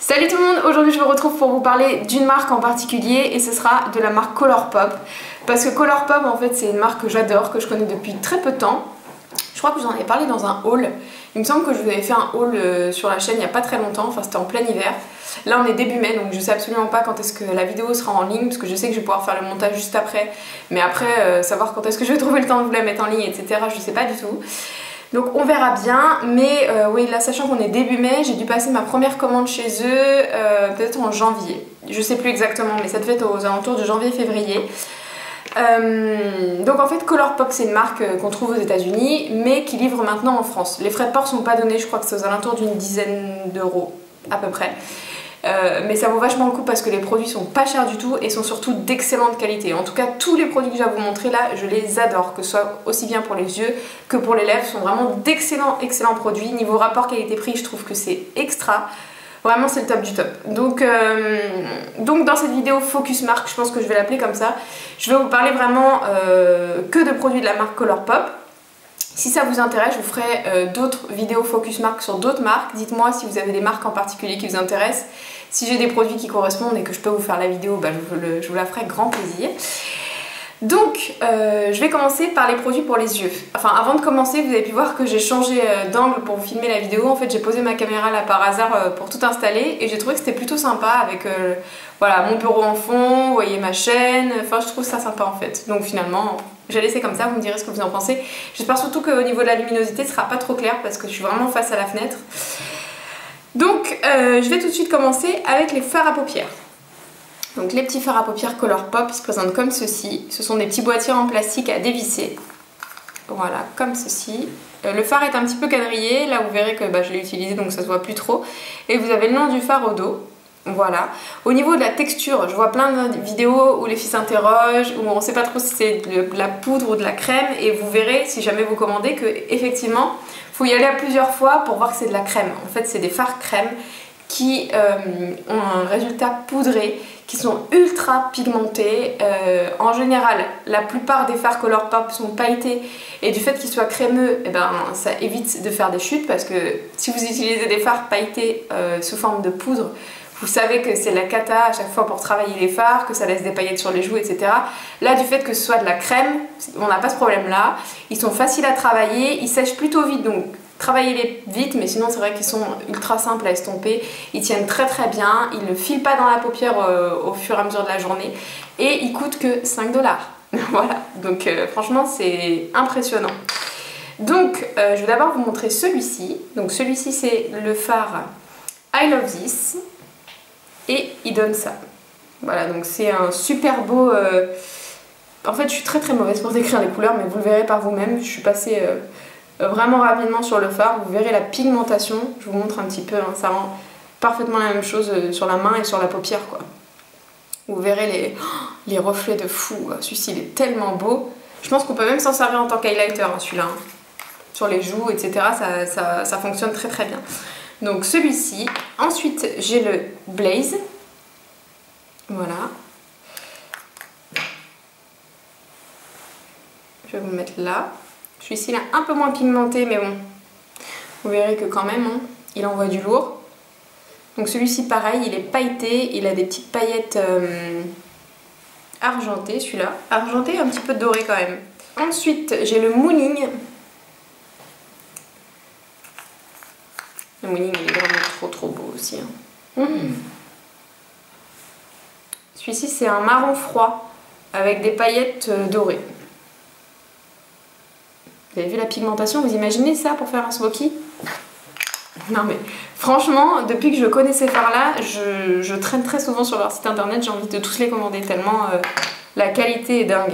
Salut tout le monde, aujourd'hui je vous retrouve pour vous parler d'une marque en particulier et ce sera de la marque Colourpop. Parce que Colourpop en fait c'est une marque que j'adore, que je connais depuis très peu de temps. Je crois que j'en ai parlé dans un haul. Il me semble que je vous avais fait un haul sur la chaîne il n'y a pas très longtemps, enfin c'était en plein hiver. Là on est début mai donc je sais absolument pas quand est-ce que la vidéo sera en ligne parce que je sais que je vais pouvoir faire le montage juste après. Mais après savoir quand est-ce que je vais trouver le temps de vous la mettre en ligne etc. je sais pas du tout. Donc on verra bien, mais oui là sachant qu'on est début mai, j'ai dû passer ma première commande chez eux peut-être en janvier. Je sais plus exactement mais ça devait être aux alentours de janvier-février. Donc en fait Colourpop c'est une marque qu'on trouve aux États-Unis mais qui livre maintenant en France. Les frais de port sont pas donnés, je crois que c'est aux alentours d'une dizaine d'euros à peu près. Mais ça vaut vachement le coup parce que les produits sont pas chers du tout et sont surtout d'excellente qualité. En tout cas tous les produits que je vais vous montrer là je les adore, que ce soit aussi bien pour les yeux que pour les lèvres, sont vraiment d'excellents produits. Niveau rapport qualité-prix je trouve que c'est extra. Vraiment c'est le top du top. Donc dans cette vidéo Focus Marque, je pense que je vais l'appeler comme ça, je vais vous parler vraiment que de produits de la marque Colourpop. Si ça vous intéresse, je vous ferai d'autres vidéos Focus Marque sur d'autres marques. Dites-moi si vous avez des marques en particulier qui vous intéressent. Si j'ai des produits qui correspondent et que je peux vous faire la vidéo, bah, je vous la ferai avec grand plaisir. Donc, je vais commencer par les produits pour les yeux. Enfin, avant de commencer, vous avez pu voir que j'ai changé d'angle pour vous filmer la vidéo. En fait, j'ai posé ma caméra là par hasard pour tout installer et j'ai trouvé que c'était plutôt sympa avec voilà, mon bureau en fond, vous voyez ma chaîne. Enfin, je trouve ça sympa en fait. Donc finalement, j'ai laissé comme ça, vous me direz ce que vous en pensez. J'espère surtout qu'au niveau de la luminosité, ce sera pas trop clair parce que je suis vraiment face à la fenêtre. Donc, je vais tout de suite commencer avec les fards à paupières. Donc les petits fards à paupières Colourpop, ils se présentent comme ceci. Ce sont des petits boîtiers en plastique à dévisser. Voilà, comme ceci. Le fard est un petit peu quadrillé. Là, vous verrez que je l'ai utilisé, donc ça se voit plus trop. Et vous avez le nom du fard au dos. Voilà. Au niveau de la texture, je vois plein de vidéos où les filles s'interrogent, où on ne sait pas trop si c'est de la poudre ou de la crème. Et vous verrez, si jamais vous commandez, que effectivement, il faut y aller à plusieurs fois pour voir que c'est de la crème. En fait, c'est des fards crème qui ont un résultat poudré, qui sont ultra pigmentés. En général, la plupart des fards Colourpop sont pailletés et du fait qu'ils soient crémeux, eh ben, ça évite de faire des chutes parce que si vous utilisez des fards pailletés sous forme de poudre, vous savez que c'est la cata à chaque fois pour travailler les fards, que ça laisse des paillettes sur les joues, etc. Là, du fait que ce soit de la crème, on n'a pas ce problème-là. Ils sont faciles à travailler, ils sèchent plutôt vite, donc travaillez-les vite, mais sinon c'est vrai qu'ils sont ultra simples à estomper. Ils tiennent très très bien, ils ne filent pas dans la paupière au fur et à mesure de la journée et ils coûtent que 5 $. Voilà, donc franchement c'est impressionnant. Donc je vais d'abord vous montrer celui-ci. Donc celui-ci c'est le fard I Love This et il donne ça. Voilà, donc c'est un super beau... En fait je suis très très mauvaise pour décrire les couleurs, mais vous le verrez par vous-même. Je suis passée... vraiment rapidement sur le fard, vous verrez la pigmentation, je vous montre un petit peu, hein, ça rend parfaitement la même chose sur la main et sur la paupière quoi. Vous verrez les reflets de fou, celui-ci il est tellement beau, je pense qu'on peut même s'en servir en tant qu'highlighter hein, celui-là, hein. Sur les joues etc, ça fonctionne très très bien. Donc celui-ci, ensuite j'ai le Blaze, voilà. Je vais vous le mettre là. Celui-ci il est un peu moins pigmenté mais bon, vous verrez que quand même hein, il envoie du lourd. Donc celui-ci pareil, il est pailleté, il a des petites paillettes argentées celui-là. Argenté, un petit peu doré quand même. Ensuite j'ai le Mooning. Le Mooning il est vraiment trop beau aussi. Hein. Celui-ci c'est un marron froid avec des paillettes dorées. Vous avez vu la pigmentation, vous imaginez ça pour faire un smoky? Non mais franchement, depuis que je connais ces fards là, je traîne très souvent sur leur site internet, j'ai envie de tous les commander tellement la qualité est dingue.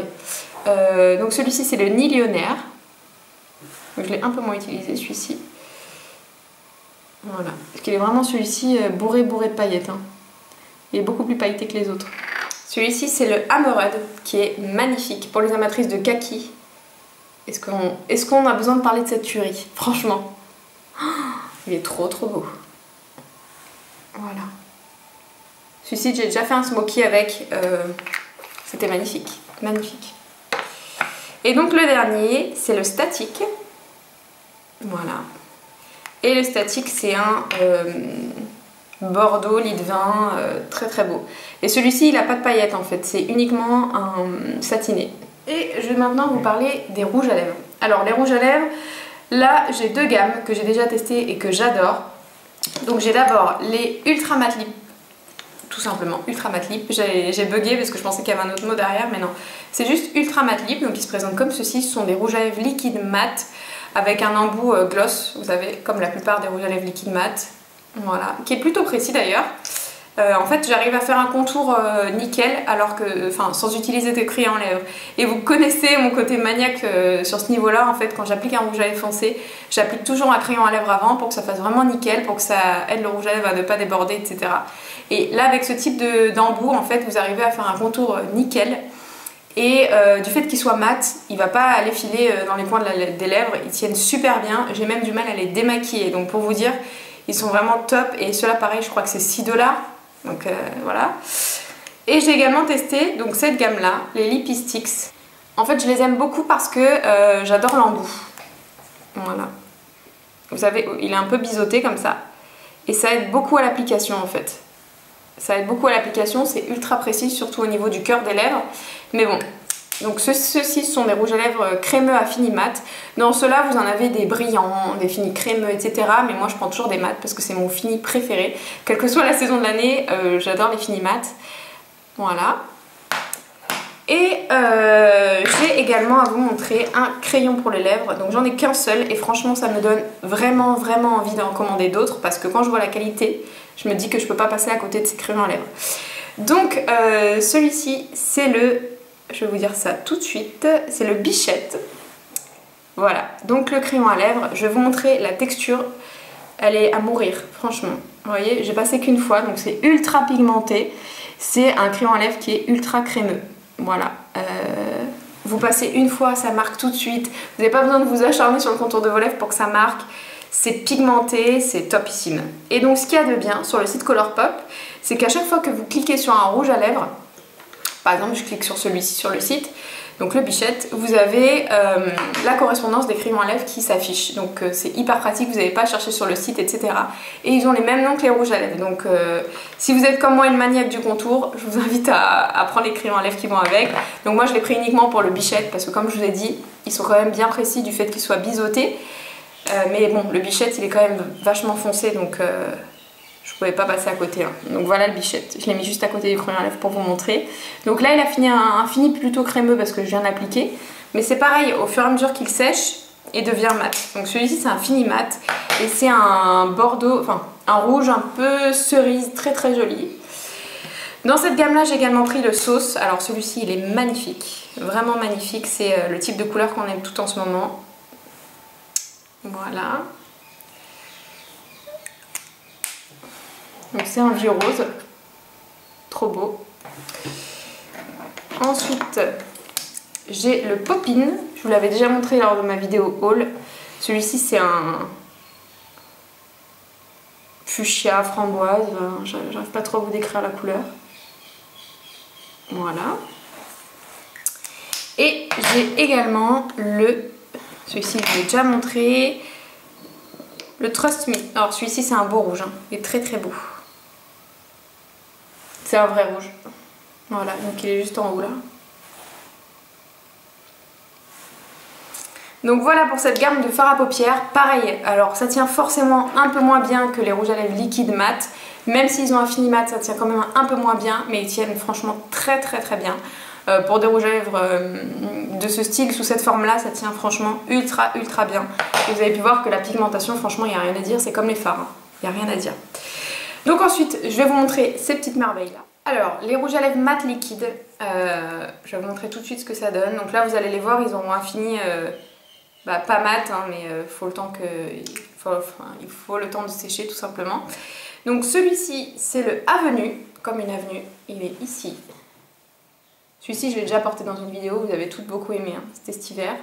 Donc celui-ci c'est le Nillionnaire. Donc je l'ai un peu moins utilisé celui-ci. Voilà, parce qu'il est vraiment celui-ci bourré de paillettes. Hein. Il est beaucoup plus pailleté que les autres. Celui-ci c'est le Hammerhead qui est magnifique pour les amatrices de kaki. Est-ce qu'on a besoin de parler de cette tuerie? Franchement. Oh, il est trop beau. Voilà. Celui-ci, j'ai déjà fait un smoky avec. C'était magnifique. Magnifique. Et donc le dernier, c'est le Static. Voilà. Et le Static, c'est un Bordeaux, lit de vin, très très beau. Et celui-ci, il n'a pas de paillettes en fait, c'est uniquement un satiné. Et je vais maintenant vous parler des rouges à lèvres. Alors les rouges à lèvres, là j'ai deux gammes que j'ai déjà testées et que j'adore. Donc j'ai d'abord les Ultra Matte Lip, tout simplement Ultra Matte Lip. J'ai bugué parce que je pensais qu'il y avait un autre mot derrière, mais non. C'est juste Ultra Matte Lip, donc ils se présentent comme ceci. Ce sont des rouges à lèvres liquides mat avec un embout gloss, vous savez, comme la plupart des rouges à lèvres liquides mat. Voilà, qui est plutôt précis d'ailleurs. En fait, j'arrive à faire un contour nickel, alors que, enfin, sans utiliser de crayon en lèvres. Et vous connaissez mon côté maniaque sur ce niveau-là. En fait, quand j'applique un rouge à lèvres foncé, j'applique toujours un crayon à lèvres avant pour que ça fasse vraiment nickel, pour que ça aide le rouge à lèvres à ne pas déborder, etc. Et là, avec ce type d'embout, en fait, vous arrivez à faire un contour nickel. Et du fait qu'il soit mat, il va pas aller filer dans les coins des lèvres. Ils tiennent super bien. J'ai même du mal à les démaquiller. Donc pour vous dire, ils sont vraiment top. Et ceux-là, pareil, je crois que c'est 6 $. Donc voilà. Et j'ai également testé donc cette gamme là, les Lippy Sticks. En fait je les aime beaucoup parce que j'adore l'embout. Voilà. Vous savez, il est un peu biseauté comme ça. Et ça aide beaucoup à l'application en fait. Ça aide beaucoup à l'application, c'est ultra précis, surtout au niveau du cœur des lèvres. Mais bon, donc ceux-ci sont des rouges à lèvres crémeux à fini mat. Dans ceux-là, vous en avez des brillants, des finis crémeux, etc. Mais moi, je prends toujours des mats parce que c'est mon fini préféré. Quelle que soit la saison de l'année, j'adore les finis mat. Voilà. Et j'ai également à vous montrer un crayon pour les lèvres. Donc j'en ai qu'un seul et franchement, ça me donne vraiment envie d'en commander d'autres parce que quand je vois la qualité, je me dis que je peux pas passer à côté de ces crayons à lèvres. Donc celui-ci, c'est le... Je vais vous dire ça tout de suite, c'est le Bichette. Voilà, donc le crayon à lèvres, je vais vous montrer la texture, elle est à mourir, franchement. Vous voyez, j'ai passé qu'une fois, donc c'est ultra pigmenté. C'est un crayon à lèvres qui est ultra crémeux. Voilà, vous passez une fois, ça marque tout de suite. Vous n'avez pas besoin de vous acharner sur le contour de vos lèvres pour que ça marque. C'est pigmenté, c'est topissime. Et donc ce qu'il y a de bien sur le site Colourpop, c'est qu'à chaque fois que vous cliquez sur un rouge à lèvres, par exemple, je clique sur celui-ci sur le site, donc le Bichette, vous avez la correspondance des crayons à lèvres qui s'affiche. Donc c'est hyper pratique, vous n'avez pas à chercher sur le site, etc. Et ils ont les mêmes noms que les rouges à lèvres. Donc si vous êtes comme moi une maniaque du contour, je vous invite à prendre les crayons à lèvres qui vont avec. Donc moi je l'ai pris uniquement pour le Bichette parce que comme je vous ai dit, ils sont quand même bien précis du fait qu'ils soient biseautés. Mais bon, le Bichette il est quand même vachement foncé, donc je pouvais pas passer à côté. Hein. Donc voilà le Bichette, je l'ai mis juste à côté du crayon à lèvres pour vous montrer. Donc là il a fini un fini plutôt crémeux parce que je viens d'appliquer. Mais c'est pareil, au fur et à mesure qu'il sèche, il devient mat. Donc celui-ci c'est un fini mat et c'est un bordeaux, enfin un rouge un peu cerise, très joli. Dans cette gamme là j'ai également pris le Sauce. Alors celui-ci il est magnifique, vraiment magnifique. C'est le type de couleur qu'on aime tout en ce moment. Voilà. Donc c'est un vieux rose, trop beau. Ensuite, j'ai le Poppin, je vous l'avais déjà montré lors de ma vidéo haul. Celui-ci c'est un fuchsia framboise, j'arrive pas trop à vous décrire la couleur. Voilà. Et j'ai également celui-ci je l'ai déjà montré, le Trust Me. Alors celui-ci c'est un beau rouge, hein. Il est très beau. C'est un vrai rouge. Voilà, donc il est juste en haut là. Donc voilà pour cette gamme de fard à paupières. Pareil, alors ça tient forcément un peu moins bien que les rouges à lèvres liquides mat. Même s'ils ont un fini mat, ça tient quand même un peu moins bien, mais ils tiennent franchement très bien. Pour des rouges à lèvres de ce style, sous cette forme là, ça tient franchement ultra bien. Et vous avez pu voir que la pigmentation, franchement, il n'y a rien à dire, c'est comme les fards, il n'y a rien à dire. Donc ensuite, je vais vous montrer ces petites merveilles là. Alors, les rouges à lèvres mat liquides, je vais vous montrer tout de suite ce que ça donne. Donc là, vous allez les voir, ils ont un fini, pas mat, hein, mais il faut le temps de sécher tout simplement. Donc celui-ci, c'est le Avenue, comme une avenue, il est ici. Celui-ci, je l'ai déjà porté dans une vidéo, vous avez toutes beaucoup aimé, hein. C'était cet hiver.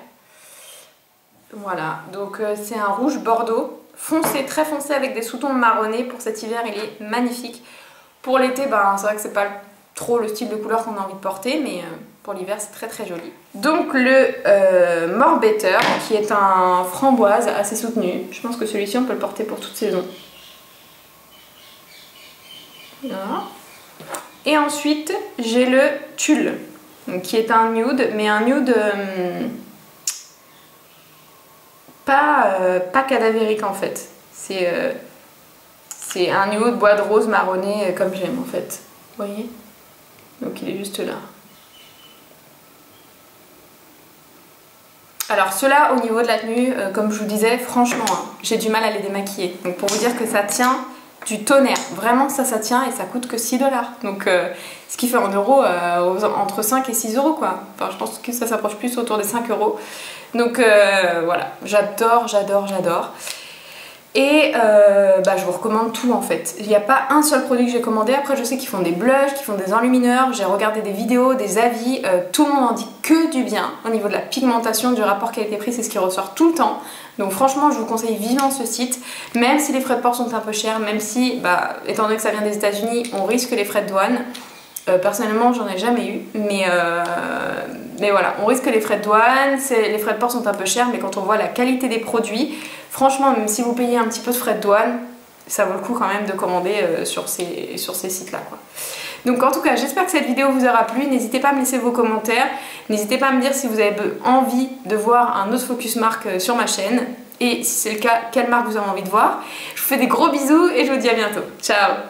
Voilà, donc c'est un rouge bordeaux, foncé, très foncé avec des sous-tons marronnés. Pour cet hiver, il est magnifique. Pour l'été, c'est vrai que c'est pas trop le style de couleur qu'on a envie de porter, mais pour l'hiver, c'est très joli. Donc le More Better, qui est un framboise assez soutenu. Je pense que celui-ci, on peut le porter pour toute saison. Voilà. Et ensuite, j'ai le Tulle, donc, qui est un nude, mais un nude pas cadavérique en fait. C'est un nude bois de rose marronné comme j'aime en fait. Vous voyez? Donc il est juste là. Alors ceux-là, au niveau de la tenue, comme je vous disais, franchement, hein, j'ai du mal à les démaquiller. Donc pour vous dire que ça tient du tonnerre. Vraiment, ça tient et ça coûte que 6 $. Donc ce qui fait en euros entre 5 et 6 € quoi. Enfin, je pense que ça s'approche plus autour des 5 €. Donc voilà, j'adore. Et je vous recommande tout en fait. Il n'y a pas un seul produit que j'ai commandé. Après je sais qu'ils font des blushs, qu'ils font des enlumineurs. J'ai regardé des vidéos, des avis. Tout le monde en dit que du bien. Au niveau de la pigmentation, du rapport qualité-prix, c'est ce qui ressort tout le temps. Donc franchement je vous conseille vivement ce site. Même si les frais de port sont un peu chers, même si, étant donné que ça vient des États-Unis, on risque les frais de douane. Personnellement j'en ai jamais eu, mais voilà, on risque les frais de douane, les frais de port sont un peu chers, mais quand on voit la qualité des produits, franchement même si vous payez un petit peu de frais de douane, ça vaut le coup quand même de commander sur ces sites là quoi. Donc en tout cas j'espère que cette vidéo vous aura plu, n'hésitez pas à me laisser vos commentaires, n'hésitez pas à me dire si vous avez envie de voir un autre focus marque sur ma chaîne, et si c'est le cas, quelle marque vous avez envie de voir. Je vous fais des gros bisous et je vous dis à bientôt, ciao.